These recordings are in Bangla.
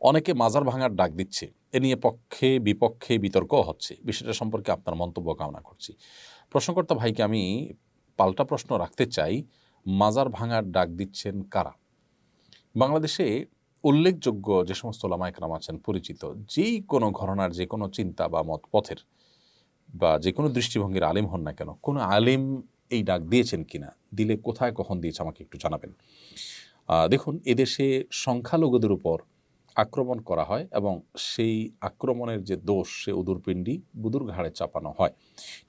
অনেকে মাজার ভাঙার ডাক দিচ্ছে। এ নিয়ে পক্ষে বিপক্ষে বিতর্কও হচ্ছে। বিষয়টা সম্পর্কে আপনার মন্তব্য কামনা করছি। প্রশ্নকর্তা ভাইকে আমি পাল্টা প্রশ্ন রাখতে চাই, মাজার ভাঙার ডাক দিচ্ছেন কারা? বাংলাদেশে উল্লেখযোগ্য যে সমস্ত ওলামা একরাম আছেন পরিচিত, যেই কোনো ঘরানার যে কোনো চিন্তা বা মত পথের বা যে কোনো দৃষ্টিভঙ্গির আলেম হন না কেন, কোনো আলেম এই ডাক দিয়েছেন কিনা, দিলে কোথায় কখন দিয়েছে আমাকে একটু জানাবেন। দেখুন, এদেশে সংখ্যালঘুদের উপর আক্রমণ করা হয় এবং সেই আক্রমণের যে দোষ সে উদুরপিণ্ডি বুদুর ঘাড়ে চাপানো হয়।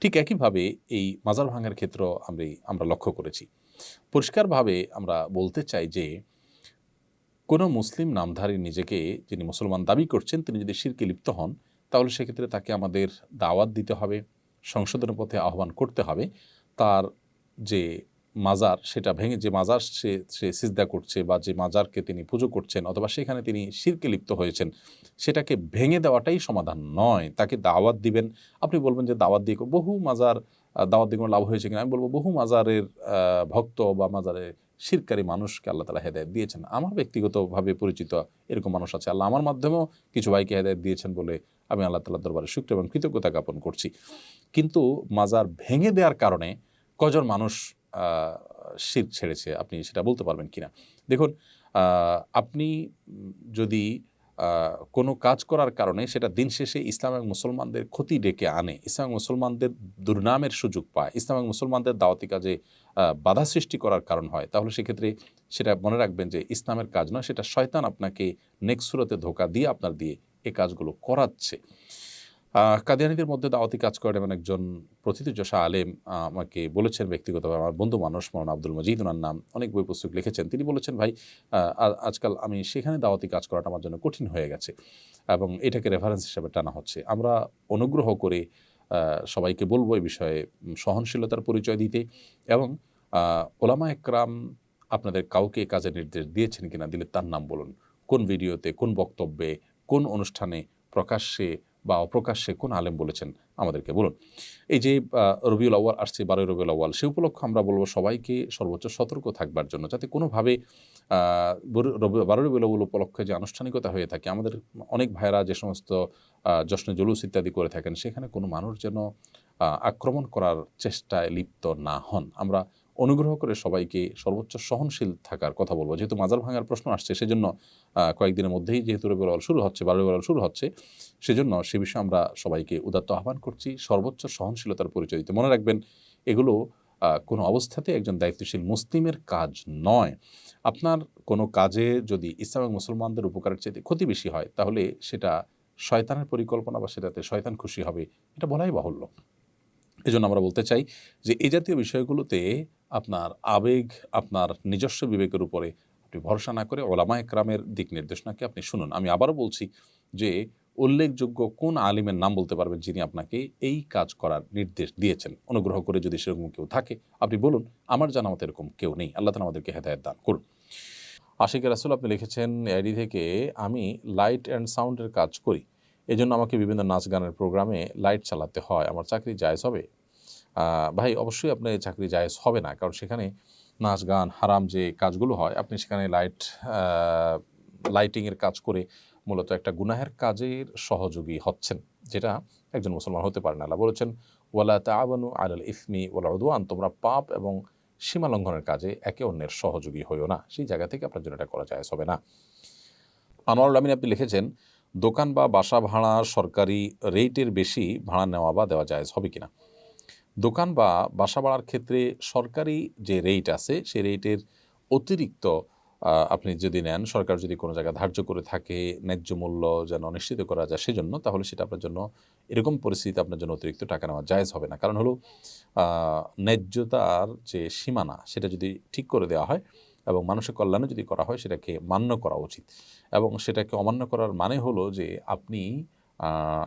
ঠিক একইভাবে এই মাজার ভাঙার ক্ষেত্রেও আমরা লক্ষ্য করেছি। পরিষ্কারভাবে আমরা বলতে চাই যে কোনো মুসলিম নামধারী নিজেকে যিনি মুসলমান দাবি করছেন তিনি যদি শিরকে লিপ্ত হন, তাহলে সেক্ষেত্রে তাকে আমাদের দাওয়াত দিতে হবে, সংশোধনের পথে আহ্বান করতে হবে। তার যে মাজার সেটা ভেঙে, যে মাজার সে সিজদা করছে বা যে মাজারকে তিনি পুজো করছেন অথবা সেখানে তিনি শিরকে লিপ্ত হয়েছেন, সেটাকে ভেঙে দেওয়াটাই সমাধান নয়। তাকে দাওয়াত দিবেন। আপনি বলবেন যে দাওয়াত দিয়ে বহু মাজার দাওয়াত দিয়ে কোনো লাভ হয়েছে কিনা, আমি বলবো বহু মাজারের ভক্ত বা মাজারে শিরকারী মানুষকে আল্লাহ তাআলা হেদায়েত দিয়েছেন। আমার ব্যক্তিগতভাবে পরিচিত এরকম মানুষ আছে। আল্লাহ আমার মাধ্যমেও কিছু ভাইকে হেদায়েত দিয়েছেন বলে আমি আল্লাহ তাআলার দরবারে শুকর এবং কৃতজ্ঞতা জ্ঞাপন করছি। কিন্তু মাজার ভেঙে দেওয়ার কারণে কজন মানুষ আ শিরক ছেড়েছে, আপনি সেটা বলতে পারবেন কিনা? দেখুন, আপনি যদি কোনো কাজ করার কারণে সেটা দিন শেষে ইসলাম এবং মুসলমানদের ক্ষতি ডেকে আনে, ইসলাম এবং মুসলমানদের দুর্নামের সুযোগ পায়, ইসলাম এবং মুসলমানদের দাওয়াতি কাজে বাধা সৃষ্টি করার কারণ হয়, তাহলে সেক্ষেত্রে সেটা মনে রাখবেন যে ইসলামের কাজ নয়, সেটা শয়তান আপনাকে নেক্সট সুরতে ধোঁকা দিয়ে আপনার দিয়ে এই কাজগুলো করাচ্ছে। কাদিয়ানীদের মধ্যে দাওয়াতি কাজ করেন এমন একজন প্রথিতযশা আলেম আমাকে বলেছেন ব্যক্তিগতভাবে, আমার বন্ধু মানুষ, মৌলানা আব্দুল মজিদ ওনার নাম, অনেক বই পুস্তক লিখেছেন। তিনি বলেছেন, ভাই আজকাল আমি সেখানে দাওয়াতি কাজ করাটা আমার জন্য কঠিন হয়ে গেছে এবং এটাকে রেফারেন্স হিসেবে টানা হচ্ছে। আমরা অনুগ্রহ করে সবাইকে বলব এই বিষয়ে সহনশীলতার পরিচয় দিতে এবং ওলামা একরাম আপনাদের কাউকে কাজের নির্দেশ দিয়েছেন কিনা, দিলে তার নাম বলুন। কোন ভিডিওতে, কোন বক্তব্যে, কোন অনুষ্ঠানে, প্রকাশ্যে বা অপ্রকাশ্যে কোন আলেম বলেছেন আমাদেরকে বলুন। এই যে রবিউল আউয়াল আসছে, ১২ই রবিউল আউয়াল, সে উপলক্ষে আমরা বলব সবাইকে সর্বোচ্চ সতর্ক থাকবার জন্য, যাতে কোনোভাবে ১২ই রবিউল আউয়াল উপলক্ষে যে আনুষ্ঠানিকতা হয়ে থাকে, আমাদের অনেক ভাইয়েরা যে সমস্ত জশ্নে জুলুস ইত্যাদি করে থাকেন, সেখানে কোনো মানুষ যেন আক্রমণ করার চেষ্টায় লিপ্ত না হন। আমরা অনুগ্রহ করে সবাইকে সর্বোচ্চ সহনশীল থাকার কথা বলব। যেহেতু মাজার ভাঙার প্রশ্ন আসছে, সেজন্য কয়েকদিনের মধ্যেই যেহেতু রবিউল আউয়াল শুরু হচ্ছে, ১২ই রবিউল আউয়াল শুরু হচ্ছে, সেজন্য সে বিষয়ে আমরা সবাইকে উদাত্ত আহ্বান করছি সর্বোচ্চ সহনশীলতার পরিচয় দিতে। মনে রাখবেন, এগুলো কোনো অবস্থাতে একজন দায়িত্বশীল মুসলিমের কাজ নয়। আপনার কোনো কাজে যদি ইসলাম এবং মুসলমানদের উপকারের চাইতে ক্ষতি বেশি হয়, তাহলে সেটা শয়তানের পরিকল্পনা বা সেটাতে শয়তান খুশি হবে, এটা বলাই বাহুল্য। এজন্য আমরা বলতে চাই যে এই জাতীয় বিষয়গুলোতে আপনার আবেগ, আপনার নিজস্ব বিবেকের উপরে আপনি ভরসা না করে ওলামা একরামের দিক নির্দেশনাকে আপনি শুনুন। আমি আবারও বলছি যে উল্লেখযোগ্য কোন আলিমের নাম বলতে পারবেন যিনি আপনাকে এই কাজ করার নির্দেশ দিয়েছেন? অনুগ্রহ করে যদি সেরকম কেউ থাকে আপনি বলুন। আমার জানা মতে এরকম কেউ নেই। আল্লাহ তাআলা আমাদেরকে হেদায়েত দান করুন। আশিক রাসূল আপনি লিখেছেন আইডি থেকে, আমি লাইট অ্যান্ড সাউন্ডের কাজ করি। এজন্য আমাকে বিভিন্ন নাচ গানের প্রোগ্রামে লাইট চালাতে হয়। আমার চাকরি জায়েজ হবে? ভাই, অবশ্যই আপনার চাকরি জায়েজ হবে না। কারণ সেখানে নাচ গান হারাম যে কাজগুলো হয়, আপনি সেখানে লাইটিংয়ের কাজ করে মূলত একটা গুনাহের কাজের সহযোগী হচ্ছেন, যেটা একজন মুসলমান হতে পারে না। আল্লাহ বলেছেন, ওয়ালা তাআওয়ানু আলাল ইসমি ওয়াল উদওয়ান, তোমরা পাপ এবং সীমা লঙ্ঘনের কাজে একে অন্যের সহযোগী হইও না। সেই জায়গা থেকে আপনার জন্য এটা করা জায়েজ হবে না। আনোয়ারুল আমিন আপনি লিখেছেন, দোকান বা বাসা ভাড়া সরকারি রেটের বেশি ভাড়া নেওয়া বা দেওয়া জায়েজ হবে কিনা? দোকান বা বাসা ভাড়ার ক্ষেত্রে সরকারি যে রেট আছে, সেই রেটের অতিরিক্ত আপনি যদি নেন, সরকার যদি কোনো জায়গায় ধার্য করে থাকে ন্যায্য মূল্য যেন নিশ্চিত করা যায় সেজন্য, তাহলে সেটা আপনার জন্য, এরকম পরিস্থিতিতে আপনার জন্য অতিরিক্ত টাকা নেওয়া জায়েজ হবে না। কারণ হলো ন্যায্যতার যে সীমানা সেটা যদি ঠিক করে দেওয়া হয় এবং মানুষের কল্যাণে যদি করা হয়, সেটাকে মান্য করা উচিত। এবং সেটাকে অমান্য করার মানে হলো যে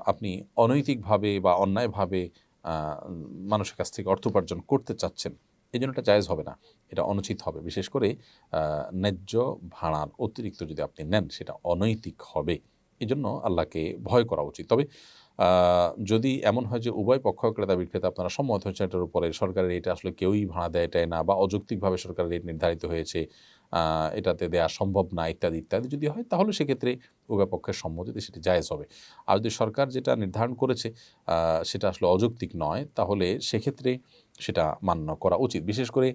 আপনি অনৈতিকভাবে বা অন্যায়ভাবে আ মানুষের কাছ থেকে অর্থ উপার্জন করতে চাচ্ছেন। এজন্য এটা জায়েজ হবে না। এটা অনুচিত হবে। বিশেষ করে ন্যায্য ভাড়ার অতিরিক্ত যদি আপনি নেন, সেটা অনৈতিক হবে। এজন্য আল্লাহকে ভয় করা উচিত। তবে আ যদি এমন হয় যে উভয় পক্ষ, ক্রেতা বিক্রেতা, আপনারা সম্মত হয়েছেন এটার উপরে, সরকারের রেটে আসলে কেউই ভাড়া দেয় এটাই না, বা অযৌক্তিকভাবে সরকারের রেট নির্ধারিত হয়েছে, এটাতে দেয়া সম্ভব না ইত্যাদি ইত্যাদি যদি হয়, তাহলে সেক্ষেত্রে উভয় পক্ষের সম্মতিতে সেটি জায়েজ হবে। আর যদি সরকার যেটা নির্ধারণ করেছে সেটা আসলে অযৌক্তিক নয়, তাহলে সেক্ষেত্রে সেটা মান্য করা উচিত। বিশেষ করে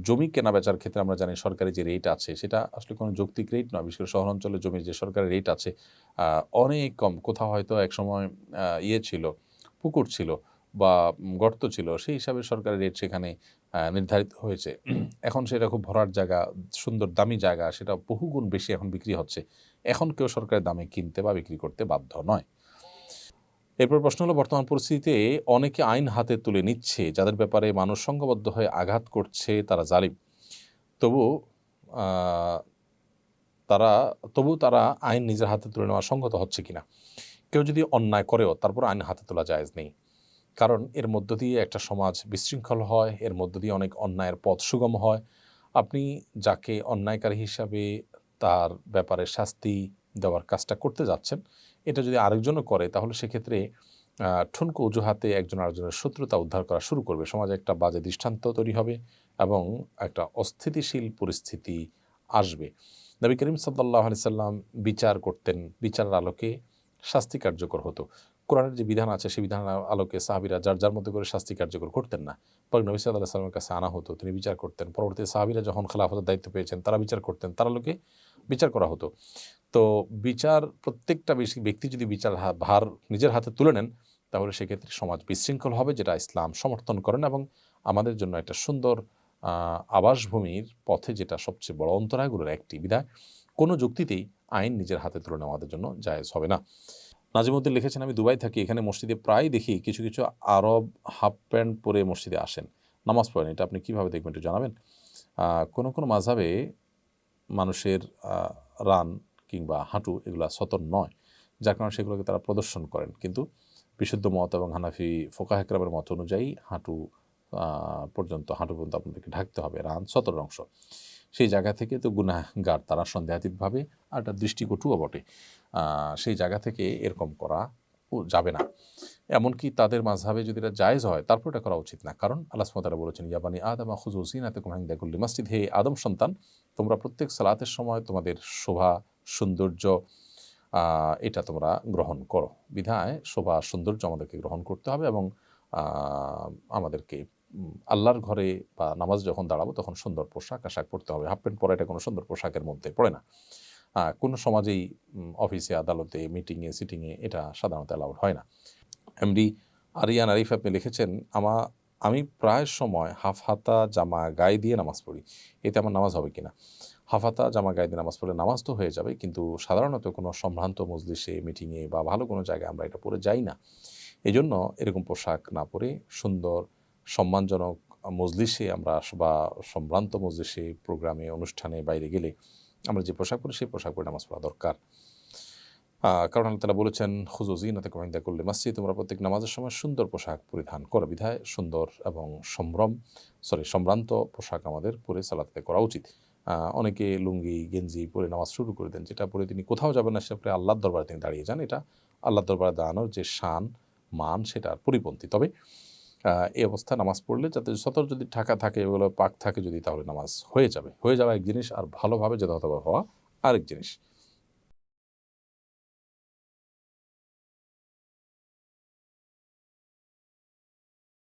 জমি কেনাবেচার ক্ষেত্রে আমরা জানি সরকারি যে রেট আছে সেটা আসলে কোনো যৌক্তিক রেট নয়। বিশেষ করে শহরাঞ্চলে জমির যে সরকারি রেট আছে অনেক কম। কোথাও হয়তো একসময় ছিল, পুকুর ছিল বা গর্ত ছিল, সেই হিসাবে সরকারি রেট সেখানে নির্ধারিত হয়েছে। এখন সেটা খুব ভরাট জায়গা, সুন্দর দামি জায়গা, সেটা বহুগুণ বেশি এখন বিক্রি হচ্ছে। এখন কেউ সরকারি দামে কিনতে বা বিক্রি করতে বাধ্য নয়। এরপর প্রশ্ন হলো, বর্তমান পরিস্থিতিতে অনেকে আইন হাতে তুলে নিচ্ছে, যাদের ব্যাপারে মানুষ সংঘবদ্ধ হয়ে আঘাত করছে, তারা জালিম। তবু আ তারা আইন নিজের হাতে তুলে নেওয়া সংগত হচ্ছে কিনা? কেউ যদি অন্যায় করেও তারপর আইন হাতে তোলা জায়েজ নেই। কারণ এর মধ্য দিয়ে একটা সমাজ বিশৃঙ্খল হয়, এর মধ্য দিয়ে অনেক অন্যায়ের পথ সুগম হয়। আপনি যাকে অন্যায়কারী হিসাবে তার ব্যাপারে শাস্তি দেওয়ার কাজটা করতে যাচ্ছেন, এটা যদি আরেকজনও করে, তাহলে সেক্ষেত্রে ঠুনকো অজুহাতে একজন আরেকজনের শত্রুতা উদ্ধার করা শুরু করবে। সমাজে একটা বাজে দৃষ্টান্ত তৈরি হবে এবং একটা অস্থিতিশীল পরিস্থিতি আসবে। নবী করিম সাল্লাল্লাহু আলাইহি সাল্লাম বিচার করতেন, বিচারের আলোকে শাস্তি কার্যকর হতো। কোরআনের যে বিধান আছে সেই বিধানের আলোকে সাহাবীরা যার যার মতো করে শাস্তি কার্যকর করতেন না। পরে নবী সাল্লাল্লাহু আলাইহি সাল্লামের কাছে আনা হতো, তিনি বিচার করতেন। পরবর্তীতে সাহাবীরা যখন খেলাফতের দায়িত্ব পেয়েছেন, তারা বিচার করতেন, তার আলোকে বিচার করা হতো। তো বিচার, প্রত্যেকটা ব্যক্তি যদি বিচার ভার নিজের হাতে তুলে নেন, তাহলে সেক্ষেত্রে সমাজ বিশৃঙ্খল হবে, যেটা ইসলাম সমর্থন করেন এবং আমাদের জন্য একটা সুন্দর আবাসভূমির পথে যেটা সবচেয়ে বড় অন্তরায়গুলোর একটি। বিধায় কোনো যুক্তিতেই আইন নিজের হাতে তুলে নেওয়া আমাদের জন্য জায়েজ হবে না। নাজিমউদ্দিন লিখেছেন, আমি দুবাই থাকি, এখানে মসজিদে প্রায় দেখি কিছু কিছু আরব হাফ প্যান্ট পরে মসজিদে আসেন, নামাজ পড়েন। এটা আপনি কীভাবে দেখবেন একটু জানাবেন? কোনো কোনো মাযহাবে মানুষের রান কিংবা হাঁটু এগুলা সতর নয়, যার কারণে সেগুলোকে তারা প্রদর্শন করেন। কিন্তু বিশুদ্ধ মত এবং হানাফি ফোকাহে কেরামের মত অনুযায়ী হাঁটু পর্যন্ত আপনাদেরকে ঢাকতে হবে, রান সতরের অংশ। সেই জায়গা থেকে তো গুনাহগার তারা সন্দেহাতীতভাবে, আর একটা দৃষ্টিকটুও বটে। সেই জায়গা থেকে এরকম করা যাবে না। এমনকি তাদের মাযহাবে যদি এটা জায়েজ হয়, তারপর এটা করা উচিত না। কারণ আল্লাহ সুবহানাহু ওয়া তাআলা বলেছেন, ইয়া বানি আদম খুযু যিনাতাকুম ইনদা কুল্লি মাসজিদ, হে আদম সন্তান, তোমরা প্রত্যেক সালাতের সময় তোমাদের শোভা সৌন্দর্য এটা তোমরা গ্রহণ করো। বিধায় শোভা সৌন্দর্য আমাদেরকে গ্রহণ করতে হবে এবং আমাদেরকে আল্লাহর ঘরে বা নামাজ যখন দাঁড়াবো তখন সুন্দর পোশাক আশাক পরতে হবে। হাফ প্যান্ট পরা এটা কোনো সুন্দর পোশাকের মধ্যে পড়ে না। কোনো সমাজেই অফিসে, আদালতে, মিটিংয়ে, সিটিংয়ে এটা সাধারণত অ্যালাউড হয় না। এমডি আরিয়ান আরিফ আপনি লিখেছেন, আমি প্রায় সময় হাফ হাতা জামা গায়ে দিয়ে নামাজ পড়ি। এতে আমার নামাজ হবে কিনা? হাফ হাতা জামা গায়ে দিয়ে নামাজ পড়লে নামাজ তো হয়ে যাবে, কিন্তু সাধারণত কোনো সম্ভ্রান্ত মজলিসে, মিটিংয়ে বা ভালো কোনো জায়গায় আমরা এটা পরে যাই না। এজন্য এরকম পোশাক না পরে সুন্দর সম্মানজনক মজলিসে আমরা বা সম্ভ্রান্ত মজলিসে, প্রোগ্রামে, অনুষ্ঠানে বাইরে গেলে আমরা যে পোশাক পরি সেই পোশাক পরে নামাজ পড়া দরকার। কারণ আল্লাহ তাআলা বলেছেন, খুযু যিনাতাকুম ইনদা কুল্লি মাসজিদ, তোমরা প্রত্যেক নামাজের সময় সুন্দর পোশাক পরিধান করো। বিধায় সুন্দর এবং সম্ভ্রান্ত পোশাক আমাদের পরে সালাত আদায় করা উচিত। অনেকে লুঙ্গি গেঞ্জি পরে নামাজ শুরু করে দেন, যেটা পরে তিনি কোথাও যাবেন না, সেটা পরে আল্লাহর দরবারে তিনি দাঁড়িয়ে যান। এটা আল্লাহর দরবারে দাঁড়ানোর যে শান মান সেটার পরিপন্থী। তবে এই অবস্থায় নামাজ পড়লে যাতে সতর যদি ঢাকা থাকে, এগুলো পাক থাকে যদি, তাহলে নামাজ হয়ে যাবে। হয়ে যাওয়া এক জিনিস, আর ভালোভাবে যথাযথভাবে হওয়া আরেক জিনিস।